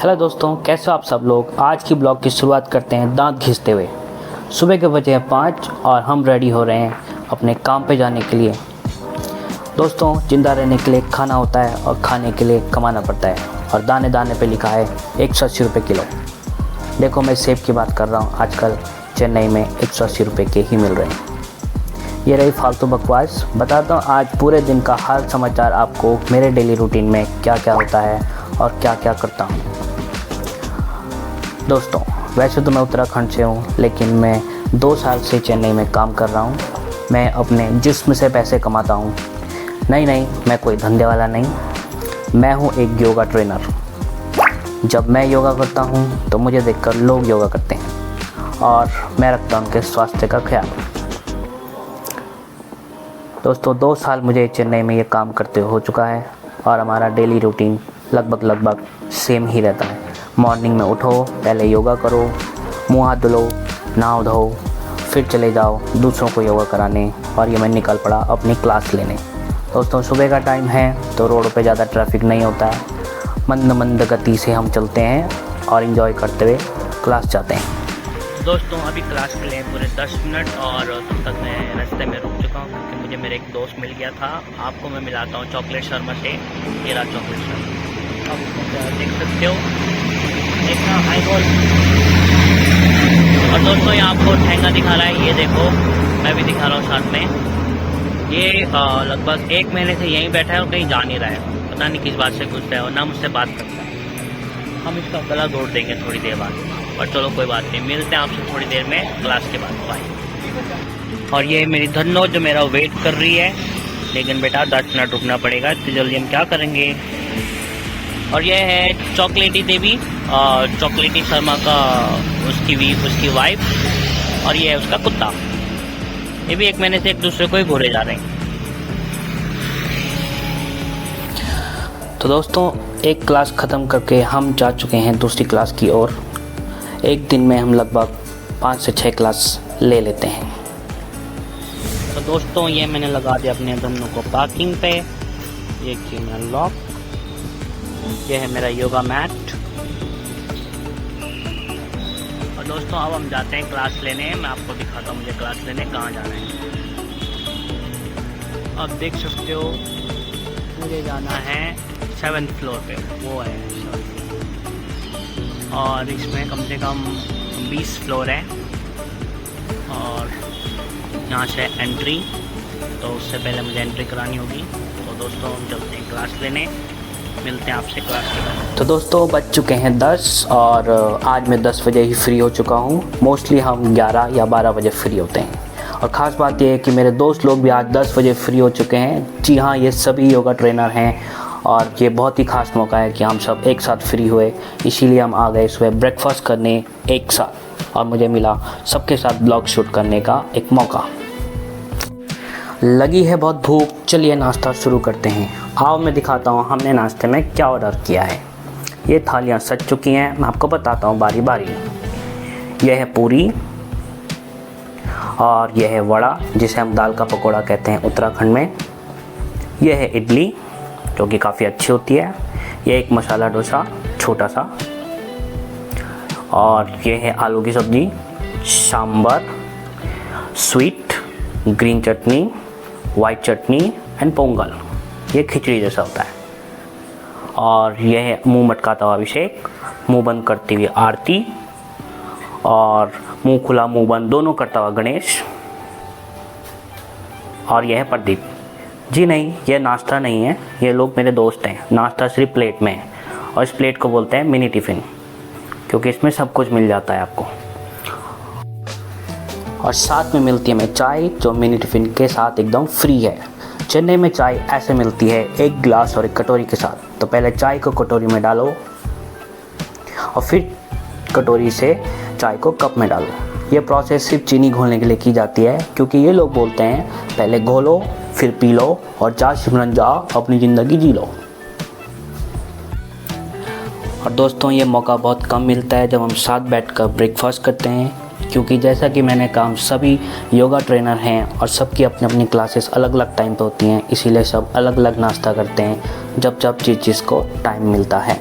Hello दोस्तों, कैसे हो आप सब लोग। आज की ब्लॉग की शुरुआत करते हैं दांत घिसते हुए। सुबह के बजे हैं 5 और हम रेडी हो रहे हैं अपने काम पे जाने के लिए। दोस्तों, जिंदा रहने के लिए खाना होता है और खाने के लिए कमाना पड़ता है, और दाने दाने पे लिखा है 180 रुपये किलो। देखो, मैं सेब की बात कर रहा हूँ, आजकल चेन्नई में 180 रुपये के ही मिल रहे हैं। ये रही फालतू बकवास। बताता हूँ आज पूरे दिन का हाल समाचार आपको, मेरे डेली रूटीन में क्या क्या होता है और क्या क्या करता हूँ। दोस्तों, वैसे तो मैं उत्तराखंड से हूँ, लेकिन मैं 2 साल से चेन्नई में काम कर रहा हूँ। मैं अपने जिस्म से पैसे कमाता हूँ। नहीं, मैं कोई धंधे वाला नहीं, मैं हूँ एक योगा ट्रेनर। जब मैं योगा करता हूँ तो मुझे देखकर लोग योगा करते हैं और मैं रखता हूँ उनके स्वास्थ्य का ख्याल। दोस्तों, 2 साल मुझे चेन्नई में ये काम करते हो चुका है और हमारा डेली रूटीन लगभग सेम ही रहता है। मॉर्निंग में उठो, पहले योगा करो, मुँह हाथ धुलो, नहाओ धो, फिर चले जाओ दूसरों को योगा कराने। और ये मैं निकल पड़ा अपनी क्लास लेने। दोस्तों, सुबह का टाइम है तो रोड पे ज़्यादा ट्रैफिक नहीं होता है। मंद गति से हम चलते हैं और एंजॉय करते हुए क्लास जाते हैं। दोस्तों, अभी क्लास के लिए पूरे 10 मिनट और तब तक मैं रास्ते में रुक चुका हूँ क्योंकि मुझे मेरे एक दोस्त मिल गया था। आपको मैं मिलाता हूँ चॉकलेट शर्मा से। ये रहा चॉकलेट शर्मा, आप देख सकते हो, देखना हाई बॉल। और दोस्तों, यहाँ आपको ठेंगा दिखा रहा है, ये देखो, मैं भी दिखा रहा हूँ साथ में। ये लगभग 1 महीने से यहीं बैठा है और कहीं जा नहीं रहा है। पता नहीं किस बात से घुस रहा है और ना मुझसे बात करता है। हम इसका गला तोड़ देंगे थोड़ी देर बाद। और चलो कोई बात नहीं, मिलते हैं आपसे थोड़ी देर में क्लास के बाद। बाय। और ये मेरी धन्नो जो मेरा वेट कर रही है, लेकिन बेटा 10 मिनट रुकना पड़ेगा, इतनी जल्दी हम क्या करेंगे। और ये है चॉकलेटी देवी और चॉकलेटी शर्मा का उसकी वाइफ, और ये है उसका कुत्ता। ये भी 1 महीने से एक दूसरे को ही घूरे जा रहे हैं। तो दोस्तों, एक क्लास ख़त्म करके हम जा चुके हैं दूसरी क्लास की ओर। एक दिन में हम लगभग 5 से 6 क्लास ले लेते हैं। तो दोस्तों, ये मैंने लगा दिया अपने धन्नों को पार्किंग पे। ये की मैं लॉक। ये है मेरा योगा मैट। और दोस्तों, अब हम जाते हैं क्लास लेने। मैं आपको दिखाता हूँ मुझे क्लास लेने कहाँ जाना है। अब देख सकते हो, मुझे जाना है 7th फ्लोर पे, वो है। और इसमें कम से कम 20 फ्लोर है और यहाँ से एंट्री, तो उससे पहले मुझे एंट्री करानी होगी। तो दोस्तों, हम चलते हैं क्लास लेने, मिलते हैं आपसे क्लास के बाद। तो दोस्तों, बज चुके हैं 10 और आज मैं 10 बजे ही फ्री हो चुका हूँ। मोस्टली हम 11 या 12 बजे फ्री होते हैं। और ख़ास बात यह है कि मेरे दोस्त लोग भी आज 10 बजे फ्री हो चुके हैं। जी हाँ, ये सभी योगा ट्रेनर हैं और ये बहुत ही ख़ास मौका है कि हम सब एक साथ फ्री हुए, इसीलिए हम आ गए सुबह ब्रेकफास्ट करने एक साथ, और मुझे मिला सबके साथ ब्लॉग शूट करने का एक मौका। लगी है बहुत भूख, चलिए नाश्ता शुरू करते हैं। आओ मैं दिखाता हूँ हमने नाश्ते में क्या ऑर्डर किया है। ये थालियाँ सज चुकी हैं, मैं आपको बताता हूँ बारी बारी। यह है पूरी और यह है वड़ा, जिसे हम दाल का पकौड़ा कहते हैं उत्तराखंड में। यह है इडली, जो कि काफ़ी अच्छी होती है। यह एक मसाला डोसा छोटा सा, और यह है आलू की सब्ज़ी, sambar, sweet, green chutney, white chutney and Pongal. ये खिचड़ी जैसा होता है। और यह है मुंह मटकाता हुआ अभिषेक, मुंह बंद करती हुई आरती, और मुंह खुला मुंह बंद दोनों करता हुआ गणेश, और यह है प्रदीप। जी नहीं, ये नाश्ता नहीं है, ये लोग मेरे दोस्त हैं। नाश्ता सिर्फ प्लेट में है, और इस प्लेट को बोलते हैं मिनी टिफ़िन, क्योंकि इसमें सब कुछ मिल जाता है आपको। और साथ में मिलती है हमें चाय, जो मिनी टिफ़िन के साथ एकदम फ्री है। चेन्नई में चाय ऐसे मिलती है, एक गिलास और एक कटोरी के साथ। तो पहले चाय को कटोरी में डालो और फिर कटोरी से चाय को कप में डालो। ये प्रोसेस सिर्फ चीनी घोलने के लिए की जाती है, क्योंकि ये लोग बोलते हैं पहले घोलो फिर पी लो और जा सिमरन जा अपनी ज़िंदगी जी लो। और दोस्तों, ये मौका बहुत कम मिलता है जब हम साथ बैठकर ब्रेकफास्ट करते हैं, क्योंकि जैसा कि मैंने कहा सभी योगा ट्रेनर हैं और सबकी अपनी अपनी क्लासेस अलग अलग टाइम पे होती हैं, इसीलिए सब अलग अलग नाश्ता करते हैं जब जिस को टाइम मिलता है।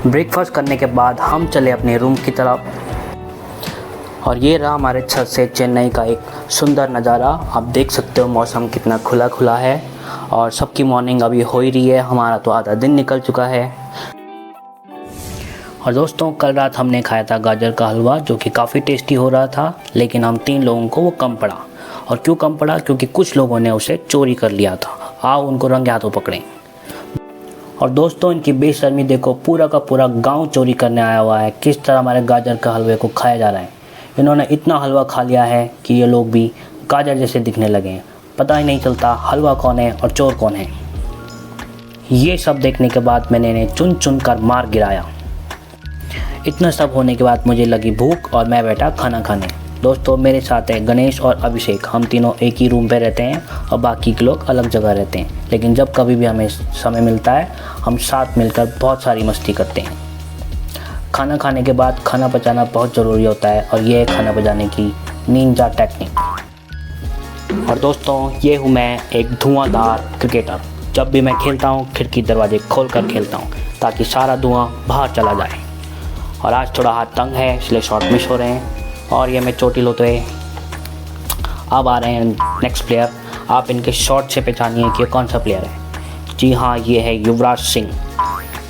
ब्रेकफास्ट करने के बाद हम चले अपने रूम की तरफ और ये रहा हमारे छत से चेन्नई का एक सुंदर नज़ारा। आप देख सकते हो मौसम कितना खुला खुला है और सबकी मॉर्निंग अभी हो ही रही है, हमारा तो आधा दिन निकल चुका है। और दोस्तों कल रात हमने खाया था गाजर का हलवा जो कि काफ़ी टेस्टी हो रहा था, लेकिन हम 3 लोगों को वो कम पड़ा। और क्यों कम पड़ा? क्योंकि कुछ लोगों ने उसे चोरी कर लिया था। आओ उनको रंगे हाथों पकड़ें। और दोस्तों इनकी बेशर्मी देखो, पूरा का पूरा गांव चोरी करने आया हुआ है। किस तरह हमारे गाजर का हलवे को खाया जा रहा है। इन्होंने इतना हलवा खा लिया है कि ये लोग भी गाजर जैसे दिखने लगे हैं। पता ही नहीं चलता हलवा कौन है और चोर कौन है। ये सब देखने के बाद मैंने इन्हें चुन चुन कर मार गिराया। इतना सब होने के बाद मुझे लगी भूख और मैं बैठा खाना खाने। दोस्तों मेरे साथ है गणेश और अभिषेक। हम तीनों एक ही रूम पे रहते हैं और बाकी के लोग अलग जगह रहते हैं, लेकिन जब कभी भी हमें समय मिलता है हम साथ मिलकर बहुत सारी मस्ती करते हैं। खाना खाने के बाद खाना पचाना बहुत ज़रूरी होता है और ये है खाना पचाने की निंजा टेक्निक। और दोस्तों ये हूँ मैं, एक धुआंधार क्रिकेटर। जब भी मैं खेलता हूँ खिड़की दरवाजे खोल कर खेलता हूँ ताकि सारा धुआं बाहर चला जाए। और आज थोड़ा हाथ तंग है इसलिए शॉट मिस हो रहे हैं। और ये मैं चोटिल होते अब आ रहे हैं नेक्स्ट प्लेयर। आप इनके शॉट से पहचानिए कि कौन सा प्लेयर है। जी हाँ, ये है युवराज सिंह।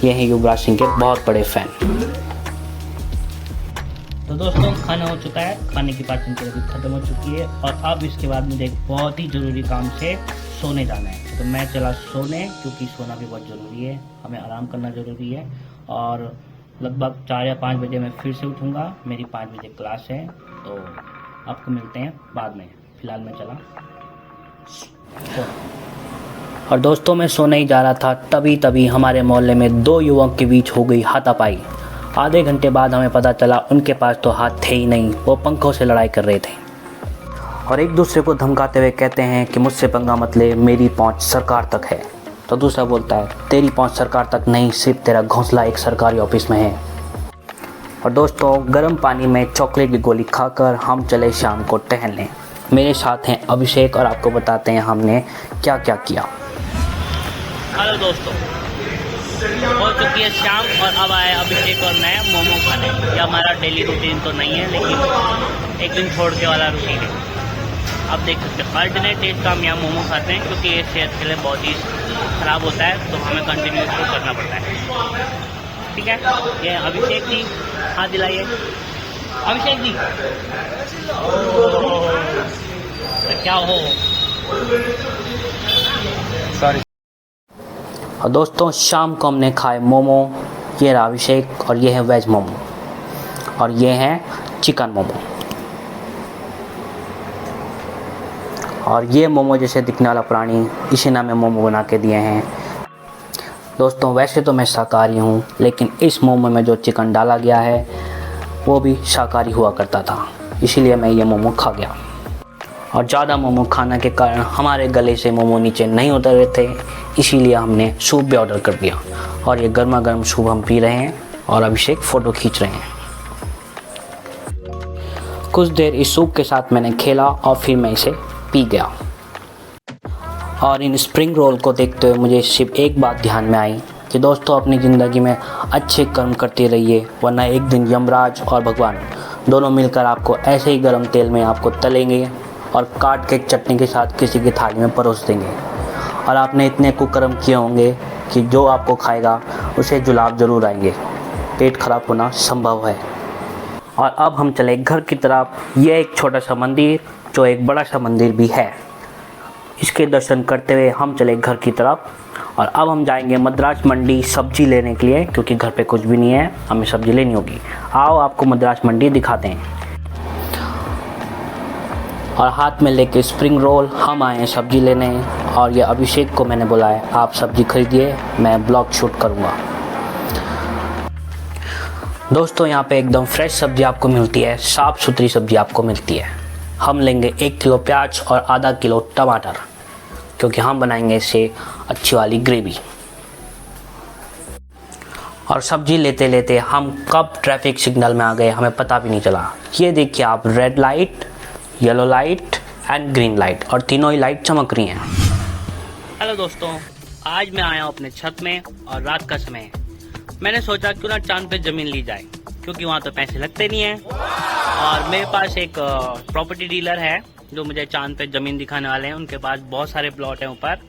ये हैं युवराज सिंह के बहुत बड़े फैन। तो दोस्तों खाना हो चुका है, खाने की पाचन क्रिया भी खत्म हो चुकी है और अब इसके बाद मुझे एक बहुत ही ज़रूरी काम से सोने जाना है। तो मैं चला सोने, क्योंकि सोना भी बहुत ज़रूरी है, हमें आराम करना ज़रूरी है। और लगभग 4 या 5 बजे मैं फिर से उठूँगा। मेरी 5 बजे क्लास है, तो आपको मिलते हैं बाद में। फ़िलहाल मैं चला और दोस्तों मैं सोने ही जा रहा था, तभी हमारे मोहल्ले में 2 युवक के बीच हो गई हाथापाई। आधे घंटे बाद हमें पता चला उनके पास तो हाथ थे ही नहीं, वो पंखों से लड़ाई कर रहे थे और एक दूसरे को धमकाते हुए कहते हैं कि मुझसे पंगा मत ले, मेरी पहुंच सरकार तक है। तो दूसरा बोलता है तेरी पहुंच सरकार तक नहीं, सिर्फ तेरा घोंसला एक सरकारी ऑफिस में है। और दोस्तों गर्म पानी में चॉकलेट की गोली खाकर हम चले शाम को टहलने। मेरे साथ हैं अभिषेक और आपको बताते हैं हमने क्या क्या किया। हेलो दोस्तों, हो चुकी है शाम और अब आए अभिषेक और मैं मोमो खाने। यह हमारा डेली रूटीन तो नहीं है, लेकिन एक दिन छोड़ के वाला रूटीन है। आप देख सकते हैं अल्टरनेट डेज का हम यहाँ मोमो खाते हैं, क्योंकि ये सेहत के लिए बहुत ही ख़राब होता है, तो हमें कंटिन्यू इसको करना पड़ता है। ठीक है, ये अभिषेक जी, हाथ दिलाइए। अभिषेक जी क्या हो सॉरी। और दोस्तों शाम को हमने खाए मोमो। ये रहा अभिषेक और ये है वेज मोमो और ये है चिकन मोमो। और ये मोमो जैसे दिखने वाला प्राणी, इसी नाम में मोमो बना के दिए हैं। दोस्तों वैसे तो मैं शाकाहारी हूँ, लेकिन इस मोमो में जो चिकन डाला गया है वो भी शाकाहारी हुआ करता था, इसीलिए मैं ये मोमो खा गया। और ज़्यादा मोमो खाने के कारण हमारे गले से मोमो नीचे नहीं उतर रहे थे, इसीलिए हमने सूप भी ऑर्डर कर दिया। और ये गर्मा गर्म सूप हम पी रहे हैं और अभिषेक फ़ोटो खींच रहे हैं। कुछ देर इस सूप के साथ मैंने खेला और फिर मैं इसे पी गया। और इन स्प्रिंग रोल को देखते हुए मुझे सिर्फ एक बात ध्यान में आई कि दोस्तों अपनी ज़िंदगी में अच्छे कर्म करते रहिए, वरना एक दिन यमराज और भगवान दोनों मिलकर आपको ऐसे ही गर्म तेल में आपको तलेंगे और काट के चटनी के साथ किसी की थाली में परोस देंगे। और आपने इतने कुकर्म किए होंगे कि जो आपको खाएगा उसे जुलाब ज़रूर आएंगे, पेट खराब होना संभव है। और अब हम चले घर की तरफ। यह एक छोटा सा मंदिर जो एक बड़ा सा मंदिर भी है, इसके दर्शन करते हुए हम चले घर की तरफ। और अब हम जाएंगे मद्रास मंडी सब्जी लेने के लिए, क्योंकि घर पे कुछ भी नहीं है, हमें सब्जी लेनी होगी। आओ आपको मद्रास मंडी दिखाते हैं। और हाथ में लेके स्प्रिंग रोल हम आए हैं सब्जी लेने। और ये अभिषेक को मैंने बुलाया, आप सब्जी खरीदिए, मैं ब्लॉग शूट करूँगा। दोस्तों यहाँ पे एकदम फ्रेश सब्जी आपको मिलती है, साफ़ सुथरी सब्जी आपको मिलती है। हम लेंगे 1 किलो प्याज और आधा किलो टमाटर, क्योंकि हम बनाएंगे इससे अच्छी वाली ग्रेवी। और सब्जी लेते लेते हम कब ट्रैफिक सिग्नल में आ गए हमें पता भी नहीं चला। ये देखिए आप, red light, yellow light and green light, और तीनों ही लाइट चमक रही हैं। हेलो दोस्तों, आज मैं आया हूँ अपने छत में और रात का समय है। मैंने सोचा क्यों ना चांद पे जमीन ली जाए, क्योंकि वहाँ तो पैसे लगते नहीं है। और मेरे पास एक प्रॉपर्टी डीलर है जो मुझे चांद पे जमीन दिखाने वाले हैं। उनके पास बहुत सारे प्लॉट हैं ऊपर।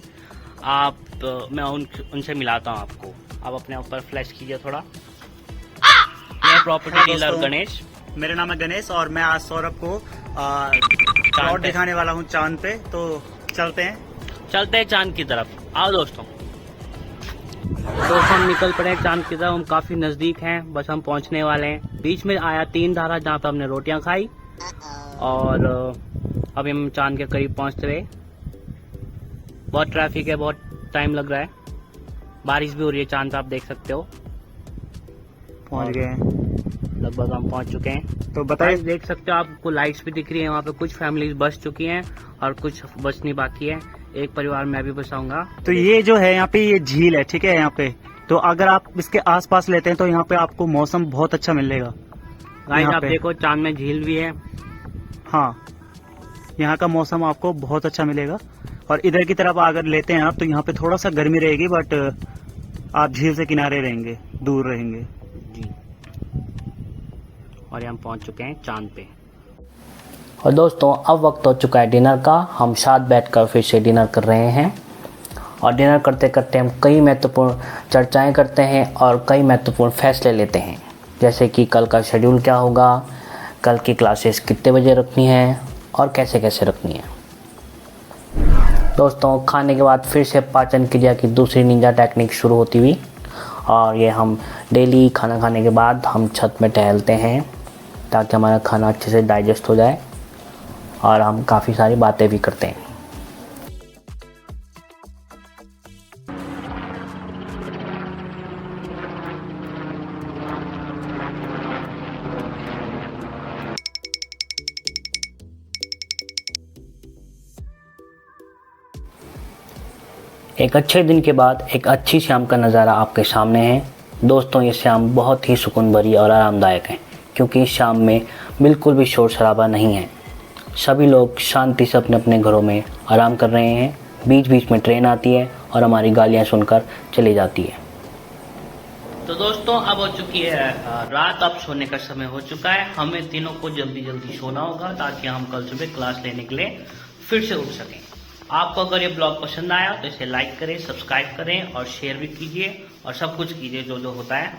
मैं उनसे मिलाता हूँ आपको। आप अपने ऊपर फ्लैश कीजिए थोड़ा। ये प्रॉपर्टी डीलर गणेश। मेरा नाम है गणेश और मैं आज सौरभ को प्लॉट दिखाने वाला हूँ चांद पे। तो चलते हैं चांद की तरफ। आओ दोस्तों हम निकल पड़े चांद की तरफ। हम काफी नजदीक हैं, बस हम पहुंचने वाले हैं। बीच में आया 3 धारा जहाँ पे हमने रोटियां खाई और अभी हम चांद के करीब पहुंच रहे। बहुत ट्रैफिक है, बहुत टाइम लग रहा है। बारिश भी हो रही है चांद पे, आप देख सकते हो। पहुंच गए हैं, लगभग हम पहुंच चुके हैं। तो बताइए। देख सकते हो, आपको लाइट्स भी दिख रही है। वहाँ पे कुछ फैमिलीज बस चुकी हैं और कुछ बचनी बाकी है। एक परिवार मैं भी बसाऊंगा। तो ये जो है यहाँ पे ये झील है, ठीक है। यहाँ पे तो अगर आप इसके आसपास लेते हैं तो यहाँ पे आपको मौसम बहुत अच्छा मिलेगा। गाइस यहाँ आप पे देखो चांद में झील भी है। हाँ, यहाँ का मौसम आपको बहुत अच्छा मिलेगा। और इधर की तरफ अगर लेते हैं आप तो यहाँ पे थोड़ा सा गर्मी रहेगी, बट आप झील से किनारे रहेंगे, दूर रहेंगे जी। और हम पहुंच चुके हैं चांद पे। और दोस्तों अब वक्त हो चुका है डिनर का। हम साथ बैठकर फिर से डिनर कर रहे हैं और डिनर करते करते हम कई महत्वपूर्ण चर्चाएं करते हैं और कई महत्वपूर्ण फैसले लेते हैं, जैसे कि कल का शेड्यूल क्या होगा, कल की क्लासेस कितने बजे रखनी है और कैसे कैसे रखनी है। दोस्तों खाने के बाद फिर से पाचन क्रिया की दूसरी निंजा टेक्निक शुरू होती हुई, और ये हम डेली खाना खाने के बाद हम छत में टहलते हैं ताकि हमारा खाना अच्छे से डाइजेस्ट हो जाए और हम काफ़ी सारी बातें भी करते हैं। एक अच्छे दिन के बाद एक अच्छी शाम का नज़ारा आपके सामने है। दोस्तों ये शाम बहुत ही सुकून भरी और आरामदायक है, क्योंकि इस शाम में बिल्कुल भी शोर शराबा नहीं है। सभी लोग शांति से अपने अपने घरों में आराम कर रहे हैं। बीच बीच में ट्रेन आती है और हमारी गालियाँ सुनकर चली जाती है। तो दोस्तों अब हो चुकी है रात। अब सोने का समय हो चुका है। हमें तीनों को जल्दी जल्दी सोना होगा ताकि हम कल सुबह क्लास लेने के लिए फिर से उठ सकें। आपको अगर ये ब्लॉग पसंद आया तो इसे लाइक करें, सब्सक्राइब करें और शेयर भी कीजिए और सब कुछ कीजिए जो जो होता है।